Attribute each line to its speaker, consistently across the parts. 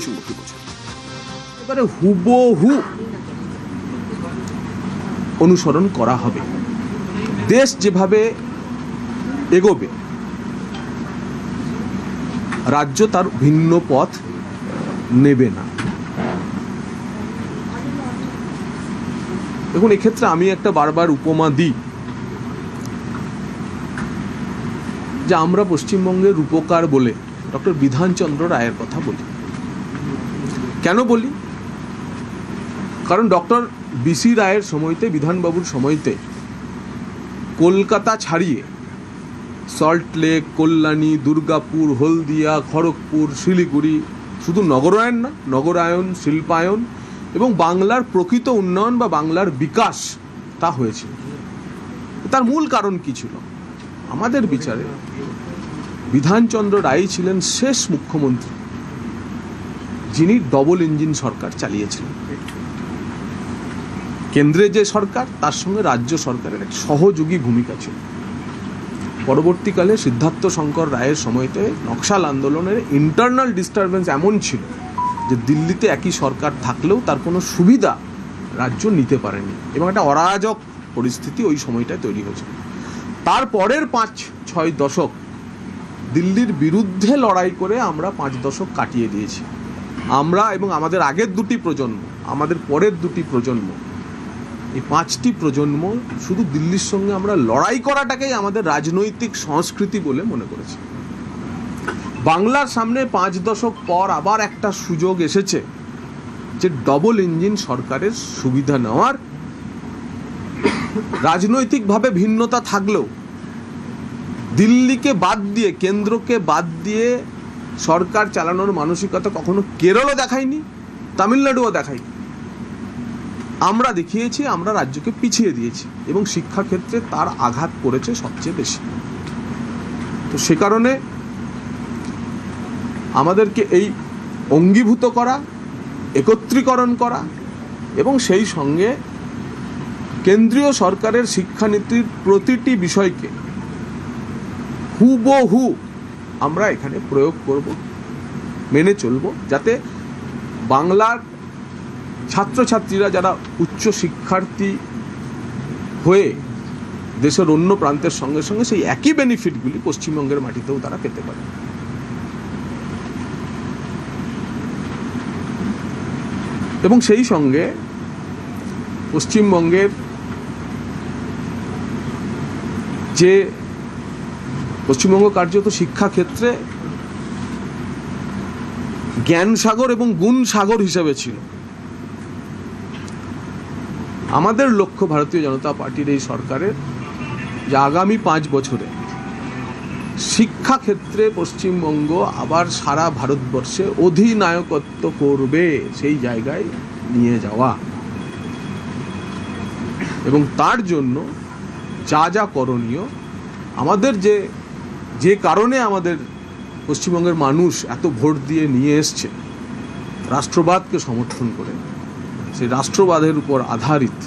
Speaker 1: বৈষম্যকে বোঝায়। এবারে হুবহু অনুসরণ করা হবে। দেশ যেভাবে এগোবে রাজ্য তার ভিন্ন পথ নেবে না। দেখুন, এক্ষেত্রে আমি একটা বারবার উপমা দিই যে আমরা পশ্চিমবঙ্গের রূপকার বলে ডক্টর বিধানচন্দ্র রায়ের কথা বলি। কেন বলি? কারণ ডক্টর বিসি রায়ের সময়তে, বিধানবাবুর সময়তে কলকাতা ছাড়িয়ে সল্টলেক, কল্যাণী, দুর্গাপুর, হলদিয়া, খড়গপুর, শিলিগুড়ি শুধু নগরায়ন না, নগরায়ন, শিল্পায়ন এবং বাংলার প্রকৃত উন্নয়ন বা বাংলার বিকাশ তা হয়েছিল। তার মূল কারণ কি ছিল? আমাদের বিচারে বিধানচন্দ্র রায় ছিলেন শেষ মুখ্যমন্ত্রী যিনি ডবল ইঞ্জিন সরকার চালিয়েছিলেন। কেন্দ্রে যে সরকার, তার সঙ্গে রাজ্য সরকারের এক সহযোগী ভূমিকা ছিল। পরবর্তীকালে সিদ্ধার্থ শঙ্কর রায়ের সময়তে নকশাল আন্দোলনের ইন্টারনাল ডিস্টারবেন্স এমন ছিল যে দিল্লিতে একই সরকার থাকলেও তার কোনো সুবিধা রাজ্য নিতে পারেনি এবং একটা অরাজক পরিস্থিতি ওই সময়টায় তৈরি হয়েছিল। তারপরের 5-6 দশক দিল্লির বিরুদ্ধে লড়াই করে আমরা 5 দশক কাটিয়ে দিয়েছি। আমরা এবং আমাদের আগের দুটি প্রজন্ম, আমাদের পরের দুটি প্রজন্ম, এই 5টি প্রজন্ম শুধু দিল্লির সঙ্গে আমরা লড়াই করাটাকেই আমাদের রাজনৈতিক সংস্কৃতি বলে মনে করেছি। বাংলার সামনে 5 দশক পর আবার একটা সুযোগ এসেছে যে ডবল ইঞ্জিন সরকারের সুবিধা নেওয়ার। রাজনৈতিকভাবে ভিন্নতা থাকলেও দিল্লিকে বাদ দিয়ে, কেন্দ্রকে বাদ দিয়ে সরকার চালানোর মানসিকতা কখনো কেরলও দেখায়নি, তামিলনাড়ুও দেখায়নি। আমরা দেখিয়েছি, আমরা রাজ্যকে পিছিয়ে দিয়েছি এবং শিক্ষাক্ষেত্রে তার আঘাত পড়েছে সবচেয়ে বেশি। তো সে কারণে আমাদেরকে এই অঙ্গীভূত করা, একত্রীকরণ করা এবং সেই সঙ্গে কেন্দ্রীয় সরকারের শিক্ষানীতির প্রতিটি বিষয়কে হুবহু আমরা এখানে প্রয়োগ করব, মেনে চলব, যাতে বাংলার ছাত্রছাত্রীরা যারা উচ্চ শিক্ষার্থী হয়ে দেশের অন্য প্রান্তের সঙ্গে সঙ্গে সেই একই বেনিফিটগুলি পশ্চিমবঙ্গের মাটিতেও তারা পেতে পারে। এবং সেই সঙ্গে পশ্চিমবঙ্গের যে পশ্চিমবঙ্গ কার্যত শিক্ষাক্ষেত্রে জ্ঞান সাগর এবং গুণ সাগর হিসেবে ছিল, আমাদের লক্ষ্য ভারতীয় জনতা পার্টির এই সরকারের যে আগামী 5 বছরে শিক্ষাক্ষেত্রে পশ্চিমবঙ্গ আবার সারা ভারতবর্ষে অধিনায়কত্ব করবে, সেই জায়গায় নিয়ে যাওয়া এবং তার জন্য যা যা করণীয়, আমাদের যে কারণে আমাদের পশ্চিমবঙ্গের মানুষ এত ভোট দিয়ে নিয়ে এসছে রাষ্ট্রবাদকে সমর্থন করে, সেই রাষ্ট্রবাদের উপর আধারিত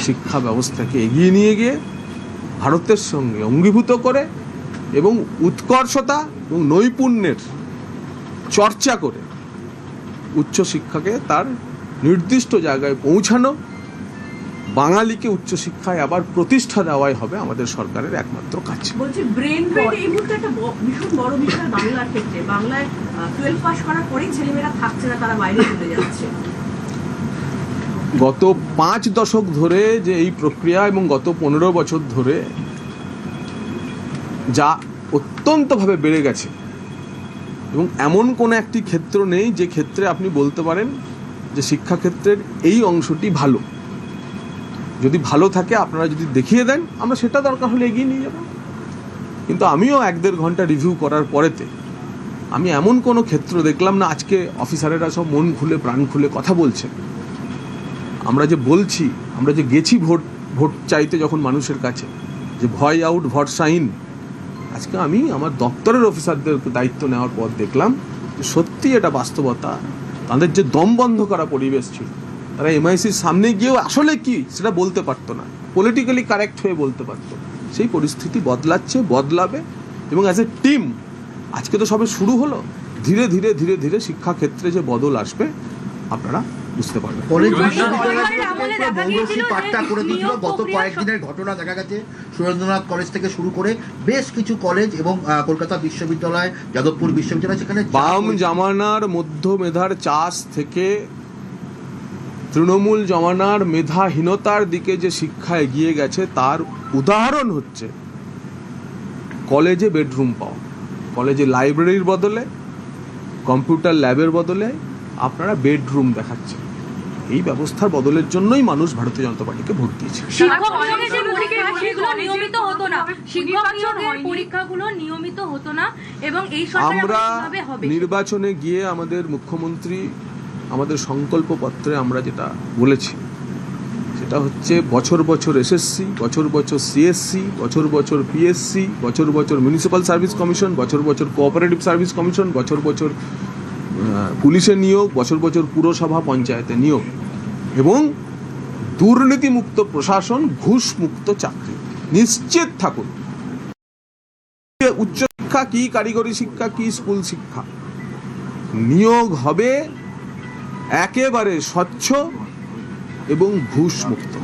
Speaker 1: শিক্ষা ব্যবস্থাকে এগিয়ে নিয়ে গিয়ে ভারতের সঙ্গে অঙ্গীভূত করে এবং উৎকর্ষতা এবং নৈপুণ্যের চর্চা করে উচ্চশিক্ষাকে তার নির্দিষ্ট জায়গায় পৌঁছানো, বাঙালিকে উচ্চশিক্ষায় আবার প্রতিষ্ঠা দেওয়াই হবে আমাদের সরকারের একমাত্র কাজ।
Speaker 2: বলছি, ব্রেন ড্রেন এই মুহূর্তে একটা ভীষণ বড় বিষয় বাংলার ক্ষেত্রে। বাংলায় 12 পাস করার পরেই ছেলেমেয়েরা থাকছে না, তারা বাইরে চলে যাচ্ছে।
Speaker 1: গত 5 দশক ধরে যে এই প্রক্রিয়া এবং গত 15 বছর ধরে যা অত্যন্তভাবে বেড়ে গেছে এবং এমন কোনো একটি ক্ষেত্র নেই যে ক্ষেত্রে আপনি বলতে পারেন যে শিক্ষাক্ষেত্রের এই অংশটি ভালো। যদি ভালো থাকে আপনারা যদি দেখিয়ে দেন, আমরা সেটা দরকার হলে এগিয়ে নিয়ে যাব। কিন্তু আমিও 1-1.5 ঘন্টা রিভিউ করার পরেতে আমি এমন কোনো ক্ষেত্র দেখলাম না। আজকে অফিসারেরা সব মন খুলে প্রাণ খুলে কথা বলছেন। আমরা যে বলছি, আমরা যে গেছি ভোট চাইতে যখন মানুষের কাছে, যে ভয় আউট ভরসা ইন, আজকে আমি আমার দপ্তরের অফিসারদের দায়িত্ব নেওয়ার পর দেখলাম যে সত্যি এটা বাস্তবতা। তাদের যে দম বন্ধ করা পরিবেশ ছিল, তারা এমআইসির সামনে গিয়েও আসলে কি সেটা বলতে পারতো না, পলিটিক্যালি কারেক্ট হয়ে বলতে পারতো। সেই পরিস্থিতি বদলাচ্ছে, বদলাবে এবং অ্যাজ এ টিম আজকে তো সবে শুরু হলো, ধীরে ধীরে ধীরে ধীরে শিক্ষাক্ষেত্রে যে বদল আসবে আপনারা বুঝতে পারবেন।
Speaker 3: কলেজ
Speaker 4: সরকারের
Speaker 3: বিশ্ববিদ্যালয়
Speaker 4: আমলে দেখা
Speaker 3: মৌলসী
Speaker 4: গিয়েছিল যে
Speaker 3: পাঠটা করে দিয়েছিল।
Speaker 4: নিয়োগ
Speaker 3: গত
Speaker 4: প্রক্রিয়া
Speaker 3: কয়েকদিনের ঘটনা দেখা গেছে সুরেন্দ্রনাথ কলেজ থেকে শুরু করে বেশ কিছু কলেজ এবং কলকাতা বিশ্ববিদ্যালয়, যাদবপুর বিশ্ববিদ্যালয়, সেখানে
Speaker 1: বাম জামানার মধ্য মেধার চাষ থেকে তৃণমূল জমানার মেধাহীনতার দিকে যে শিক্ষা এগিয়ে গেছে তার উদাহরণ হচ্ছে কলেজে বেডরুম পাওয়া। কলেজে লাইব্রেরির বদলে, কম্পিউটার ল্যাবের বদলে আপনারা বেডরুম দেখাচ্ছেন। এই ব্যবস্থার বদলের জন্যই মানুষ ভারতীয় জনতা পার্টিকে ভোট দিয়েছে।
Speaker 4: শিক্ষক নিয়োগের যে পরীক্ষা সেগুলো নিয়মিত হতো না, শিক্ষক নিয়োগের পরীক্ষাগুলো নিয়মিত হতো না, এবং এই সরকার
Speaker 1: আমরা
Speaker 4: কিভাবে হবে?
Speaker 1: নির্বাচনে গিয়ে আমাদের মুখ্যমন্ত্রী আমাদের সংকল্পপত্রে আমরা যেটা বলেছি সেটা হচ্ছে বছর বছর এসএসসি, বছর বছর সিএসসি, বছর বছর পিএসসি, বছর বছর মিউনিসিপ্যাল সার্ভিস কমিশন, বছর বছর কোঅপারেটিভ সার্ভিস কমিশন, বছর বছর পুলিশের নিয়োগ, বছর বছর পুরসভা পঞ্চায়েতে নিয়োগ, এবং দুর্নীতিমুক্ত প্রশাসন, ঘুষমুক্ত চাকরি। নিশ্চিত থাকুন, উচ্চশিক্ষা কি, কারিগরি শিক্ষা কি, স্কুল শিক্ষা, নিয়োগ হবে একেবারে স্বচ্ছ এবং ঘুষমুক্ত।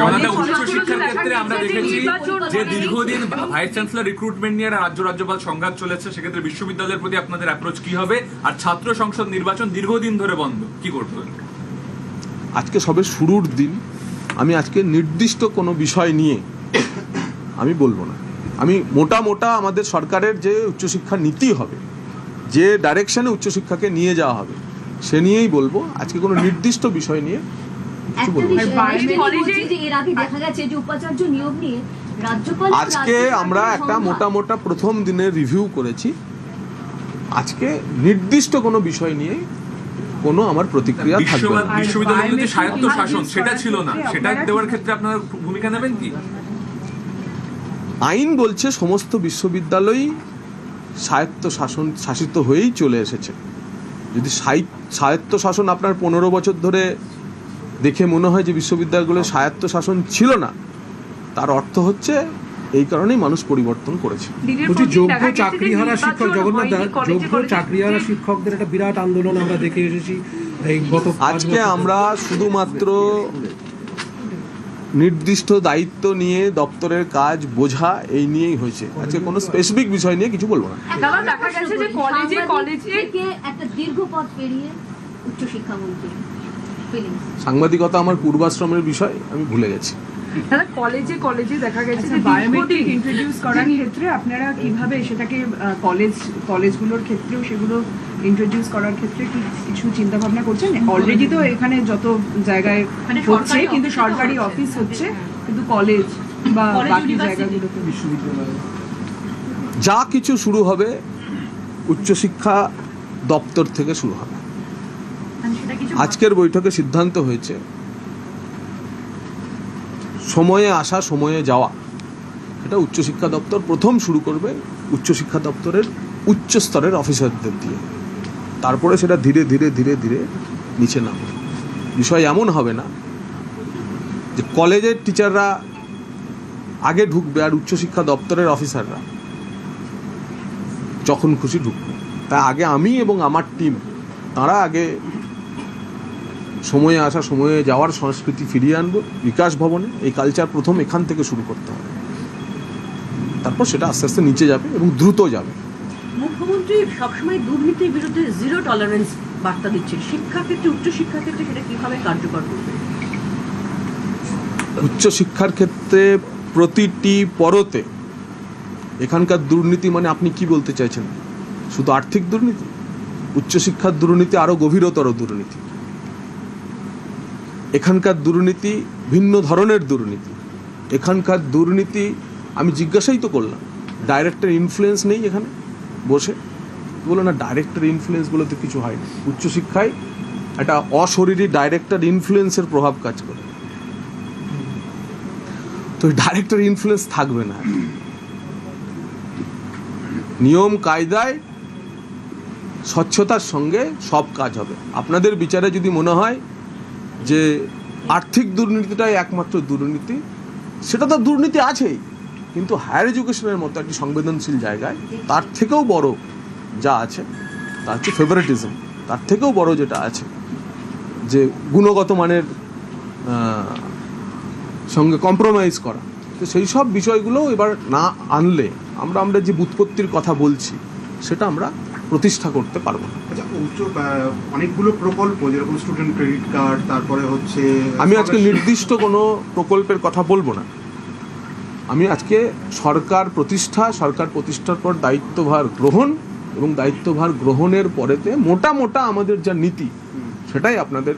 Speaker 5: জনতা উচ্চশিক্ষার ক্ষেত্রে আমরা দেখেছি যে দীর্ঘদিন ভাইস চ্যান্সেলর রিক্রুটমেন্ট নিয়ে রাজ্যপাল সংঘাত চলেছে, সেক্ষেত্রে বিশ্ববিদ্যালয়ের প্রতি আপনাদের অ্যাপ্রোচ কি হবে? আর ছাত্র সংসদ নির্বাচন দীর্ঘদিন ধরে বন্ধ, কি করতে হবে?
Speaker 1: আজকে সবে শুরুর দিন, আমি আজকে নির্দিষ্ট কোনো বিষয় নিয়ে আমি বলবো না। আমি মোটা আমাদের সরকারের যে উচ্চশিক্ষা নীতি হবে, যে ডাইরেকশনে উচ্চশিক্ষাকে নিয়ে যাওয়া হবে, সে নিয়েই বলবো। আজকে কোনো নির্দিষ্ট বিষয় নিয়ে কিছু বলবো না। আজকে আমরা একটা মোটা প্রথম দিনে রিভিউ করেছি। আজকে নির্দিষ্ট কোনো বিষয় নিয়ে কোনো আমার প্রতিক্রিয়া থাকবে না।
Speaker 5: বিশ্ববিদ্যালয়ের যে স্বায়ত্ত শাসন সেটা ছিল না, সেটা দেওয়ার ক্ষেত্রে আপনার ভূমিকা নেবেন কি?
Speaker 1: আইন বলছে সমস্ত বিশ্ববিদ্যালয়ই স্বায়ত্ত শাসিত হয়েই চলে এসেছে। যদি স্বায়ত্ত শাসন আপনার 15 বছর ধরে দেখে মনে হয় যে বিশ্ববিদ্যালয়গুলোর স্বায়ত্ত শাসন ছিল না, তার অর্থ হচ্ছে এই কারণেই মানুষ পরিবর্তন করেছে।
Speaker 6: বলছি, যোগ্য চাকরিহারা শিক্ষক, জগন্নাথ দা, যোগ্য চাকরিহারা শিক্ষকদের একটা বিরাট আন্দোলন আমরা দেখে এসেছি এই গত 5
Speaker 1: আজকে
Speaker 6: বছর।
Speaker 1: আমরা শুধুমাত্র নির্দিষ্ট দায়িত্ব নিয়ে দপ্তরের কাজ বোঝা এই নিয়েই হয়েছে। আজকে কোনো স্পেসিফিক বিষয় নিয়ে কিছু বলবো না।
Speaker 2: দাদা, দেখা গেছে যে কলেজে
Speaker 7: একটা দীর্ঘ পথ পেরিয়ে উচ্চশিক্ষামন্ত্রী
Speaker 1: সাংবাদিকতা আমার পূর্বাশ্রমের বিষয়, আমি ভুলে গেছি।
Speaker 8: দাদা, কলেজে দেখা গেছে যে বায়োমেট্রিক ইন্ট্রোডিউস করার ক্ষেত্রে আপনারা কিভাবে সেটাকে কলেজগুলোর ক্ষেত্রেও সেগুলো ইন্ট্রোডিউস করার ক্ষেত্রে কিছু চিন্তা ভাবনা করছেন? অলরেডি তো এখানে যত জায়গায় হচ্ছে, কিন্তু সরকারি অফিস হচ্ছে, কিন্তু কলেজ বা বাকি জায়গাগুলোতে
Speaker 1: যা কিছু শুরু হবে উচ্চশিক্ষা দপ্তর থেকে শুরু হবে। আজকের বৈঠকে সিদ্ধান্ত হয়েছে সময়ে আসা, সময়ে যাওয়া, এটা উচ্চশিক্ষা দপ্তর প্রথম শুরু করবে উচ্চশিক্ষা দপ্তরের উচ্চ স্তরের অফিসারদের দিয়ে। তারপরে সেটা ধীরে ধীরে ধীরে ধীরে নিচে নামবে। বিষয় এমন হবে না যে কলেজের টিচাররা আগে ঢুকবে আর উচ্চশিক্ষা দপ্তরের অফিসাররা যখন খুশি ঢুকবে। তাই আগে আমি এবং আমার টিম, তারা আগে সময়ে আসা, সময়ে যাওয়ার সংস্কৃতি ফিরিয়ে আনবো বিকাশ ভবনে। এই কালচার প্রথম এখান থেকে শুরু করতে হবে, তারপর সেটা আস্তে আস্তে নিচে যাবে এবং দ্রুত যাবে।
Speaker 2: মুখ্যমন্ত্রী সবসময় দুর্নীতির বিরুদ্ধে জিরো টলারেন্স বার্তা দিচ্ছেন, শিক্ষাক্ষেত্রে, উচ্চশিক্ষাক্ষেত্রে সেটা কিভাবে কার্যকর করবে?
Speaker 1: উচ্চশিক্ষার ক্ষেত্রে প্রতিটি পরতে এখানকার দুর্নীতি, মানে আপনি কি বলতে চাইছেন? শুধু আর্থিক দুর্নীতি? উচ্চশিক্ষার দুর্নীতি আরো গভীরতর দুর্নীতি। এখানকার দুর্নীতি ভিন্ন ধরনের দুর্নীতি। এখানকার দুর্নীতি, আমি জিজ্ঞাসাই তো করলাম, ডাইরেক্টর ইনফ্লুয়েন্স নেই এখানে বসে? বলো না ডাইরেক্টর ইনফ্লুয়েন্স বলে তো কিছু হয় না। উচ্চশিক্ষায় একটা অশরীরী ডাইরেক্টর ইনফ্লুয়েন্সের প্রভাব কাজ করে, তো ডাইরেক্টর ইনফ্লুয়েন্স থাকবে না। নিয়ম কায়দায় স্বচ্ছতার সঙ্গে সব কাজ হবে। আপনাদের বিচারে যদি মনে হয় যে আর্থিক দুর্নীতিটাই একমাত্র দুর্নীতি, সেটা তো দুর্নীতি আছেই, কিন্তু হায়ার এডুকেশনের মতো একটি সংবেদনশীল জায়গায় তার থেকেও বড় যা আছে তা হচ্ছে ফেভারিটিজম। তার থেকেও বড় যেটা আছে যে গুণগত মানের সঙ্গে কম্প্রোমাইজ করা, তো সেই সব বিষয়গুলো এবার না আনলে আমরা যে ব্যুৎপত্তির কথা বলছি সেটা আমরা প্রতিষ্ঠা করতে পারবো না।
Speaker 9: আচ্ছা, অনেকগুলো প্রকল্প যেরকম স্টুডেন্ট ক্রেডিট কার্ড, তারপরে হচ্ছে
Speaker 1: আমি আজকে নির্দিষ্ট কোনো প্রকল্পের কথা বলবো না। আমি আজকে সরকার প্রতিষ্ঠার পর দায়িত্বভার গ্রহণ এবং দায়িত্বভার গ্রহণের পরেতে মোটা আমাদের যা নীতি সেটাই আপনাদের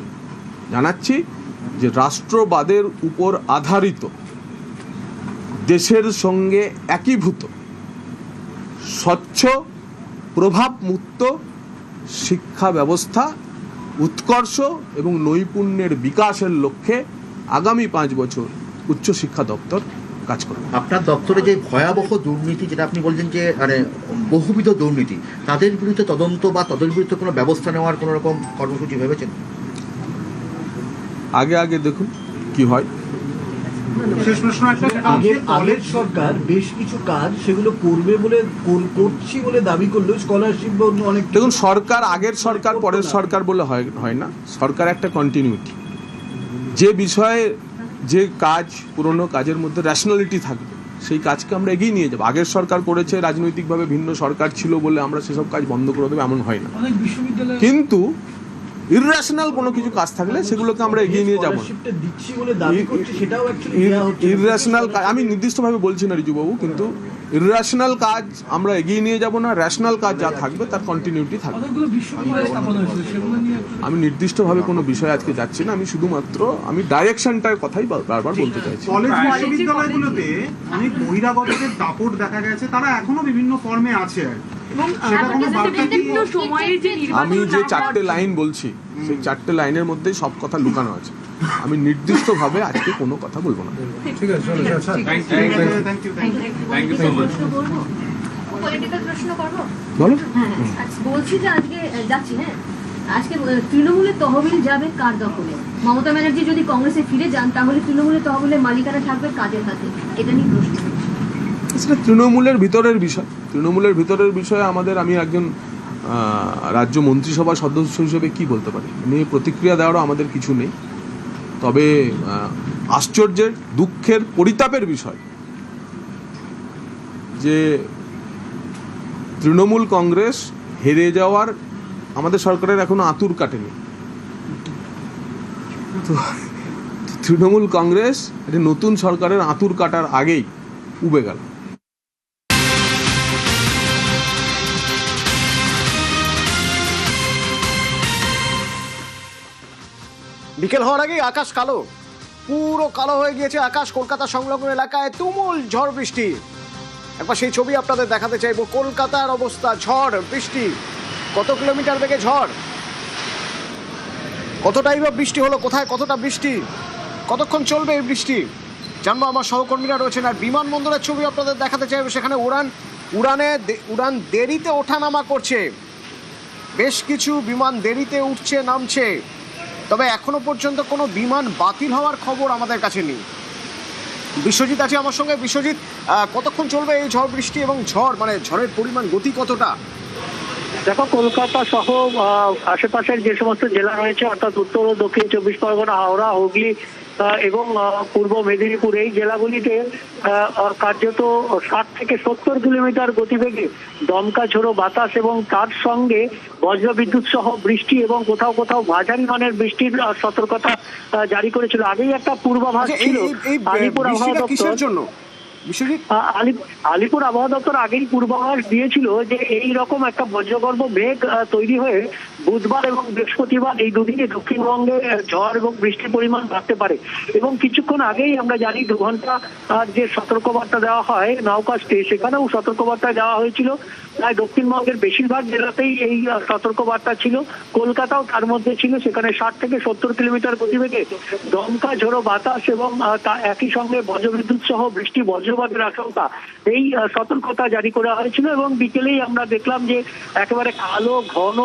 Speaker 1: জানাচ্ছি, যে রাষ্ট্রবাদের উপর আধারিত, দেশের সঙ্গে একীভূত, স্বচ্ছ, প্রভাবমুক্ত শিক্ষা ব্যবস্থা উৎকর্ষ এবং নৈপুণ্যের বিকাশের লক্ষ্যে আগামী 5 বছর উচ্চশিক্ষা দপ্তর কাজ করবে।
Speaker 3: আপনার দপ্তরে যে ভয়াবহ দুর্নীতি, যেটা আপনি বলছেন যে মানে বহুবিধ দুর্নীতি, তাদের বিরুদ্ধে তদন্ত বা তাদের বিরুদ্ধে কোনো ব্যবস্থা নেওয়ার কোনো রকম কর্মসূচি ভেবেছেন?
Speaker 1: আগে দেখুন কি হয়।
Speaker 9: শেষ প্রশ্ন একটা,
Speaker 10: আগের সরকার বেশ কিছু কাজ সেগুলো করবে বলে করছি বলে দাবি করলো, স্কলারশিপ বা অন্য অনেক।
Speaker 1: দেখুন, সরকার আগের সরকার পরের সরকার বলে হয় না, সরকার একটা কন্টিনিউটি। যে বিষয়ে যে কাজ, পুরনো কাজের মধ্যে র্যাশনালিটি থাকবে সেই কাজকে আমরা এগিয়ে নিয়ে যাবো। আগের সরকার করেছে, রাজনৈতিকভাবে ভিন্ন সরকার ছিল বলে আমরা সেসব কাজ বন্ধ করে দেবো এমন হয় না, কিন্তু ইররেশনাল কোনো কিছু কাজ থাকলে সেগুলোকে আমরা এগিয়ে নিয়ে যাবো। ইররেশনাল কাজ আমি নির্দিষ্টভাবে বলছি না রিজুবাবু, কিন্তু ইররেশনাল কাজ আমরা এগিয়ে নিয়ে যাব না। র্যাশনাল কাজ যা থাকবে তার কন্টিনিউটি থাকবে। আমি নির্দিষ্টভাবে কোনো বিষয় আজকে যাচ্ছি না, আমি শুধুমাত্র ডাইরেকশনটার কথাই বারবার বলতে চাইছি।
Speaker 9: কলেজ বিশ্ববিদ্যালয়গুলোতে অনেক বহিরাগতদের দাপট দেখা গেছে, তারা এখনো বিভিন্ন ফর্মে আছে।
Speaker 1: আমি যে 4টে লাইন বলছি সেই 4টে লাইনের মধ্যেই সব কথা লুকানো আছে। আমি নির্দিষ্টভাবে আজকে কোনো কথা বলবো না।
Speaker 6: ঠিক আছে,
Speaker 5: thank you so much.
Speaker 7: Political প্রশ্ন করবো?
Speaker 1: বলো।
Speaker 7: বলছি যে আজকে তৃণমূলের তহবিল যাবে কার দখলে? মমতা ব্যানার্জি যদি কংগ্রেসে ফিরে যান তাহলে তৃণমূলের তহবিলের মালিকানা থাকবে কাদের হাতে? এটা নিয়ে প্রশ্ন।
Speaker 1: সেটা তৃণমূলের ভিতরের বিষয়ে আমি একজন রাজ্য মন্ত্রিসভার সদস্য হিসেবে কি বলতে পারি, নিয়ে প্রতিক্রিয়া দেওয়ারও আমাদের কিছু নেই। তবে আশ্চর্যের, দুঃখের, পরিতাপের বিষয় যে তৃণমূল কংগ্রেস হেরে যাওয়ার আমাদের সরকারের এখনো আঁতুর কাটেনি। তো তৃণমূল কংগ্রেস এটা নতুন সরকারের আঁতুর কাটার আগেই উবে গেল।
Speaker 11: বিকেল হওয়ার আগেই আকাশ কালো, পুরো কালো হয়ে গিয়েছে আকাশ। কলকাতা সংলগ্ন এলাকায় তুমুল ঝড় বৃষ্টি। একবার সেই ছবি আপনাদের দেখাতে চাইবো। কলকাতার অবস্থা, ঝড় বৃষ্টি, কত কিলোমিটার বেগে ঝড়, কতটাই বা বৃষ্টি হলো, কোথায় কতটা বৃষ্টি, কতক্ষণ চলবে এই বৃষ্টি জানবো। আমার সহকর্মীরা রয়েছেন। আর বিমানবন্দরের ছবি আপনাদের দেখাতে চাইবো। সেখানে উড়ান দেরিতে ওঠানামা করছে, বেশ কিছু বিমান দেরিতে উঠছে নামছে, তবে এখনো পর্যন্ত কোনো বিমান বাতিল হওয়ার খবর আমাদের কাছে নেই। বিশ্বজিৎ আছে আমার সঙ্গে। বিশ্বজিৎ, কতক্ষণ চলবে এই ঝড় বৃষ্টি এবং ঝড়ের পরিমাণ, গতি কতটা?
Speaker 12: দেখো, কলকাতা সহ আশেপাশের যে সমস্ত জেলা রয়েছে, অর্থাৎ উত্তর ও দক্ষিণ 24 পরগনা, হাওড়া, হুগলি এবং পূর্ব মেদিনীপুর, এই জেলাগুলিতে কার্যত 60 থেকে 70 কিলোমিটার গতিবেগে দমকা ঝোড়ো বাতাস এবং তার সঙ্গে বজ্রবিদ্যুৎ সহ বৃষ্টি এবং কোথাও কোথাও মাঝারি মানের বৃষ্টির সতর্কতা জারি করেছিল। আগেই একটা পূর্বাভাস ছিল। আলিপুর আবহাওয়া দপ্তর আলিপুর আবহাওয়া দপ্তর আগেই পূর্বাভাস দিয়েছিল যে এই রকম একটা বজ্রগর্ভ মেঘ তৈরি হয়ে বুধবার এবং বৃহস্পতিবার এই দুদিনে দক্ষিণবঙ্গে ঝড় এবং বৃষ্টির পরিমাণ বাড়তে পারে। এবং কিছুক্ষণ আগেই আমরা জানি 2 ঘন্টা যে সতর্কবার্তা দেওয়া হয় নাওকাস্টে, সেখানেও সতর্কবার্তা দেওয়া হয়েছিল। প্রায় দক্ষিণবঙ্গের বেশিরভাগ জেলাতেই এই সতর্কবার্তা ছিল, কলকাতাও তার মধ্যে ছিল। সেখানে 60 থেকে 70 কিলোমিটার গতিবেগে দমকা ঝোড়ো বাতাস এবং একই সঙ্গে বজ্রবিদ্যুৎ সহ বৃষ্টি, বজ্র বজ্রপাতের আশঙ্কা, এই সতর্কতা জারি করা হয়েছিল। এবং বিকেলেই আমরা দেখলাম যে একেবারে কালো ঘন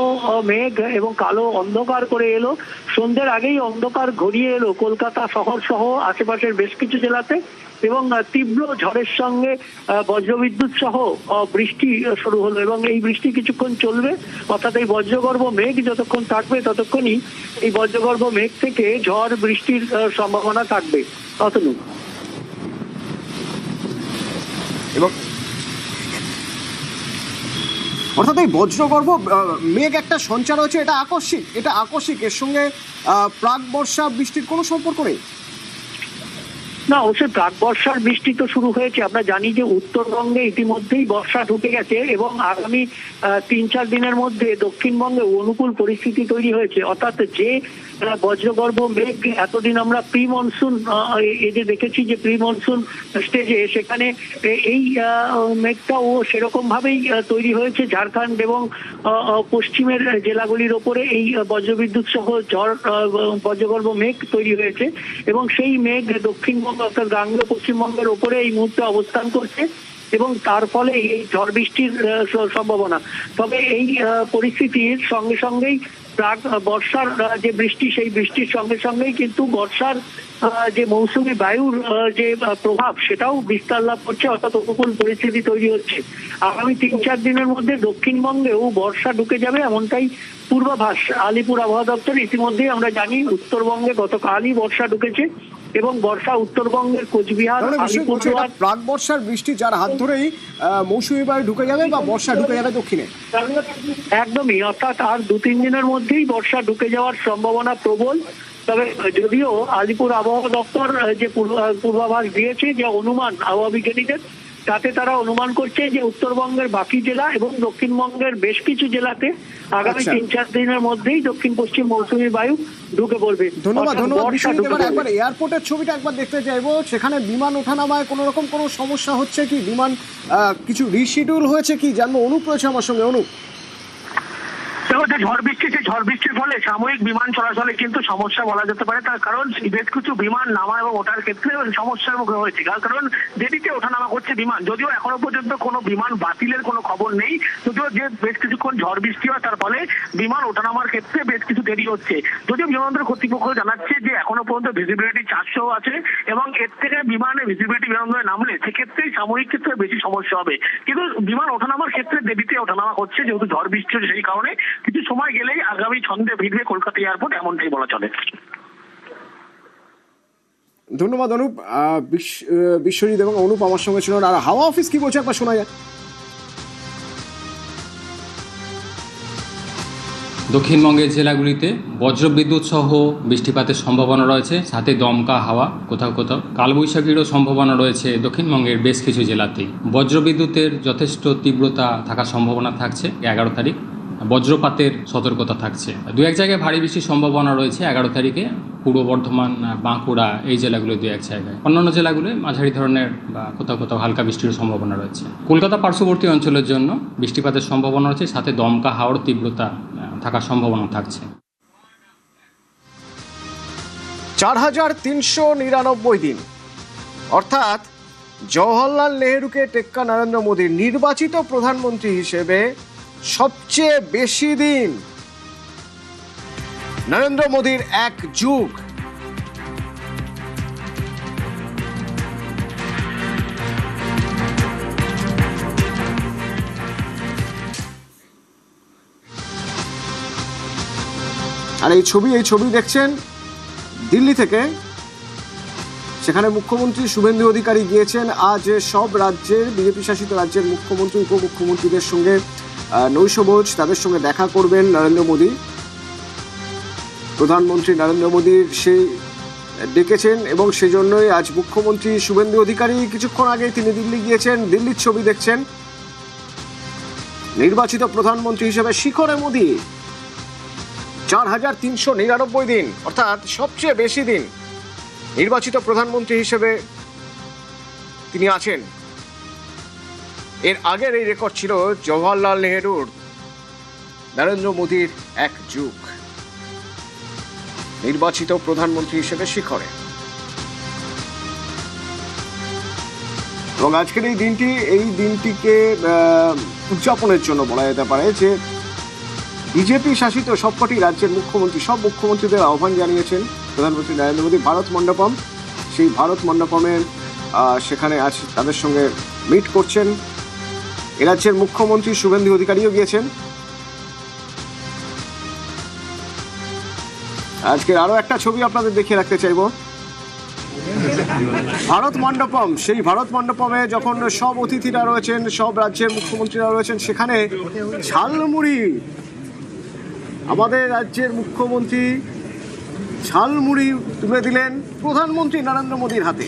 Speaker 12: মেঘ এবং কালো অন্ধকার করে এলো। সন্ধ্যের আগেই অন্ধকার ঘনিয়ে এলো কলকাতা শহর সহ আশেপাশের বেশ কিছু জেলাতে, এবং তীব্র ঝড়ের সঙ্গে বজ্রবিদ্যুৎ সহ বৃষ্টি শুরু হলো। এবং এই বৃষ্টি কিছুক্ষণ চলবে, অর্থাৎ এই বজ্রগর্ভ মেঘ যতক্ষণ থাকবে ততক্ষণই এই বজ্রগর্ভ মেঘ থেকে ঝড় বৃষ্টির সম্ভাবনা থাকবে। অতনু।
Speaker 11: এবং অর্থাৎ এই বজ্রগর্ভ মেঘ একটা সঞ্চার হয়েছে, এটা আকস্মিক, এর সঙ্গে প্রাক বর্ষা বৃষ্টির কোনো সম্পর্ক নেই?
Speaker 12: না, অবশ্যই প্রাক বর্ষার বৃষ্টি তো শুরু হয়েছে। আমরা জানি যে উত্তরবঙ্গে ইতিমধ্যেই বর্ষা ঢুকে গেছে এবং আগামী 3-4 দিনের মধ্যে দক্ষিণবঙ্গে অনুকূল পরিস্থিতি তৈরি হয়েছে। অর্থাৎ যে বজ্রগর্ভ মেঘ এতদিন আমরা প্রি মনসুন এদের দেখেছি যে প্রি মনসুন স্টেজে, সেখানে এই মেঘটাও সেরকম ভাবেই তৈরি হয়েছে ঝাড়খণ্ড এবং পশ্চিমের জেলাগুলির ওপরে এই বজ্রবিদ্যুৎ সহ ঝড় বজ্রগর্ভ মেঘ তৈরি হয়েছে এবং সেই মেঘ দক্ষিণবঙ্গ অর্থাৎ গাঙ্গেয় পশ্চিমবঙ্গের ওপরে এই মুহূর্তে অবস্থান করছে এবং তার ফলে এই ঝড় বৃষ্টির সম্ভাবনা। তবে এই পরিস্থিতির সঙ্গে সঙ্গেই প্রাক বর্ষার যে বৃষ্টি, সেই বৃষ্টির সঙ্গে সঙ্গেই কিন্তু বর্ষার যে মৌসুমী বায়ুর যে প্রভাব সেটাও বিস্তার লাভ করছে, অর্থাৎ উপকূল পরিস্থিতি তৈরি হচ্ছে। আগামী 3-4 দিনের মধ্যে দক্ষিণবঙ্গেও বর্ষা ঢুকে যাবে এমনটাই পূর্বাভাস আলিপুর আবহাওয়া দপ্তর। ইতিমধ্যেই আমরা জানি উত্তরবঙ্গে গতকালই বর্ষা ঢুকেছে এবং বর্ষা উত্তরবঙ্গের কোচবিহার, আলিপুরদুয়ার।
Speaker 11: প্রাক বর্ষার বৃষ্টি যার হাত ধরেই মৌসুমী বায়ু ঢুকে যাবে বা বর্ষা ঢুকে যাবে দক্ষিণে।
Speaker 12: একদমই, অর্থাৎ আর 2-3 দিনের মধ্যেই বর্ষা ঢুকে যাওয়ার সম্ভাবনা প্রবল। তবে যদিও আলিপুর আবহাওয়া দপ্তর যে পূর্বাভাস দিয়েছে, যে অনুমান আবহাওয়া বিজ্ঞানীদের, তাতে তারা অনুমান করছে যে উত্তরবঙ্গের বাকি জেলা এবং দক্ষিণবঙ্গের বেশ কিছু জেলাতে আগামী 3-4 দিনের মধ্যেই দক্ষিণ পশ্চিম মৌসুমী বায়ু ঢুকে পড়বে।
Speaker 11: ধন্যবাদ। একবার এয়ারপোর্টের ছবিটা একবার দেখতে চাইবো, সেখানে বিমান ওঠানামায় কোনো রকম কোনো সমস্যা হচ্ছে কি? বিমান কিছু রিশিডিউল হয়েছে কি জানবো। অনুপ রয়েছে আমার সঙ্গে। অনুপ,
Speaker 12: ঝড় বৃষ্টির ফলে সাময়িক বিমান চলাচলে কিন্তু সমস্যা বলা যেতে পারে। তার কারণ বেশ কিছু বিমান নামা এবং ওঠার ক্ষেত্রে সমস্যার মুখে হয়েছে, কারণ দেরিতে ওঠানামা করছে বিমান। যদিও এখনো পর্যন্ত কোনো বিমান বাতিলের কোনো খবর নেই, যদিও যে বেশ কিছুক্ষণ ঝড় বৃষ্টি হয় তার ফলে বিমান ওঠানামার ক্ষেত্রে বেশ কিছু দেরি হচ্ছে। যদিও বিমানবন্দর কর্তৃপক্ষ জানাচ্ছে যে এখনো পর্যন্ত ভিজিবিলিটি 400 আছে এবং এর থেকে বিমানে ভিজিবিলিটি বিমানবন্দরে নামলে সেক্ষেত্রেই সাময়িক ক্ষেত্রে বেশি সমস্যা হবে। কিন্তু বিমান ওঠানামার ক্ষেত্রে দেরিতে ওঠানামা করছে, যেহেতু ঝড় বৃষ্টি হচ্ছে সেই কারণে কিছু সময় গেলেই আগামী ছন্দে ভিড়বে কলকাতা এয়ারপোর্ট, এমনটাই বলা চলে।
Speaker 11: ধন্যবাদ অনুপ। বিশ্বজিৎ এবং অনুপ আমার সঙ্গে ছিল। আর হাওয়া অফিস কি বলছে একবার শোনা যায়।
Speaker 13: দক্ষিণবঙ্গের জেলাগুলিতে বজ্রবিদ্যুৎ সহ বৃষ্টিপাতের সম্ভাবনা রয়েছে, সাথে দমকা হাওয়া, কোথাও কোথাও কালবৈশাখীরও সম্ভাবনা রয়েছে দক্ষিণবঙ্গের বেশ কিছু জেলাতেই। বজ্রবিদ্যুতের যথেষ্ট তীব্রতা থাকার সম্ভাবনা থাকছে 11 তারিখ। বজ্রপাতের সতর্কতা থাকছে। 2-1 জায়গায় ভারী বৃষ্টির সম্ভাবনা রয়েছে 11 তারিখে পূর্ব বর্ধমান, বাঁকুড়া এই জেলাগুলো 2-1 জায়গায়। অন্যান্য জেলাগুলোয় মাঝারি ধরনের বা কোথাও কোথাও হালকা বৃষ্টির সম্ভাবনা রয়েছে। কলকাতা পার্শ্ববর্তী অঞ্চলের জন্য বৃষ্টিপাতের সম্ভাবনা রয়েছে, সাথে দমকা হাওয়ার তীব্রতা থাকার সম্ভাবনা থাকছে।
Speaker 11: 4399 দিন, অর্থাৎ জওহরলাল নেহরুকে টেক্কা নরেন্দ্র মোদীর নির্বাচিত প্রধানমন্ত্রী হিসেবে সবচেয়ে বেশি দিন। নরেন্দ্র মোদীর 1 যুগ। আর এই ছবি দেখছেন দিল্লি থেকে। সেখানে মুখ্যমন্ত্রী শুভেন্দু অধিকারী গিয়েছেন। আজ সব রাজ্যের, বিজেপি শাসিত রাজ্যের মুখ্যমন্ত্রী, উপমুখ্যমন্ত্রীদের সঙ্গে নৈশভোজ, তাদের সঙ্গে দেখা করবেন নরেন্দ্র মোদী। প্রধানমন্ত্রী নরেন্দ্র মোদীর সেই ডেকেছেন এবং সেজন্যই আজ মুখ্যমন্ত্রী শুভেন্দু অধিকারী কিছুক্ষণ আগে তিনি দিল্লি গিয়েছেন। দিল্লির ছবি দেখছেন। নির্বাচিত প্রধানমন্ত্রী হিসেবে শিখরে মোদী। 4399 দিন, অর্থাৎ সবচেয়ে বেশি দিন নির্বাচিত প্রধানমন্ত্রী হিসেবে তিনি আছেন। এর আগের এই রেকর্ড ছিল জওহরলাল নেহরুর। নরেন্দ্র মোদীর 1 যুগ নির্বাচিত প্রধানমন্ত্রী হিসেবে শিখরে। এবং আজকের এই দিনটিকে উদযাপনের জন্য বলা যেতে পারে যে বিজেপি শাসিত সবকটি রাজ্যের সব মুখ্যমন্ত্রীদের আহ্বান জানিয়েছেন প্রধানমন্ত্রী নরেন্দ্র মোদী ভারত মণ্ডপম। সেই ভারত মণ্ডপমে সেখানে আজ তাদের সঙ্গে মিট করছেন। এ রাজ্যের মুখ্যমন্ত্রী শুভেন্দু অধিকারীও গিয়েছেন। আজকের আরো একটা ছবি আপনাদের দেখিয়ে রাখতে চাইব। ভারত মণ্ডপম, সেই ভারত মণ্ডপমে যখন সব অতিথিরা রয়েছেন, সব রাজ্যের মুখ্যমন্ত্রীরা রয়েছেন, সেখানে ঝালমুড়ি, আমাদের রাজ্যের মুখ্যমন্ত্রী ঝালমুড়ি তুলে দিলেন প্রধানমন্ত্রী নরেন্দ্র মোদীর হাতে।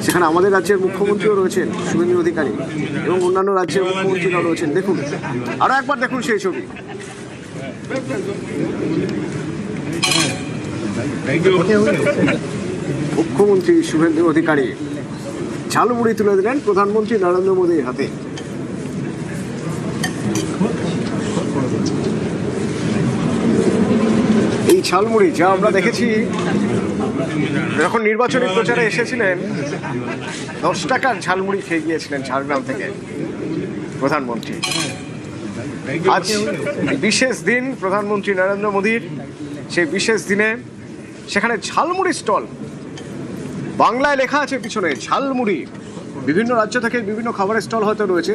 Speaker 11: সেখানে আমাদের রাজ্যের মুখ্যমন্ত্রীও রয়েছেন শুভেন্দু অধিকারী এবং অন্যান্য রাজ্যের মুখ্যমন্ত্রীরা রয়েছেন। দেখুন, আরো একবার দেখুন সেই ছবি। মুখ্যমন্ত্রী শুভেন্দু অধিকারী ঝালমুড়ি তুলে দিলেন প্রধানমন্ত্রী নরেন্দ্র মোদীর হাতে। এই ঝালমুড়ি যা আমরা দেখেছি যখন নির্বাচনী প্রচারে এসেছিলেন, 10 টাকার ঝালমুড়ি খেয়ে গিয়েছিলেন ঝাড়গ্রাম থেকে প্রধানমন্ত্রী। আজ বিশেষ দিন প্রধানমন্ত্রী নরেন্দ্র মোদীর, সেই বিশেষ দিনে সেখানে ঝালমুড়ি স্টল, বাংলায় লেখা আছে পিছনে ঝালমুড়ি। বিভিন্ন রাজ্য থেকে বিভিন্ন খাবারের স্টল হয়তো রয়েছে,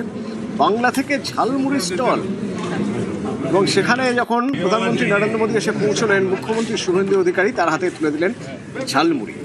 Speaker 11: বাংলা থেকে ঝালমুড়ি স্টল। এবং সেখানে যখন প্রধানমন্ত্রী নরেন্দ্র মোদী এসে পৌঁছলেন, মুখ্যমন্ত্রী শুভেন্দু অধিকারী তার হাতে তুলে দিলেন ঝালমুড়ি।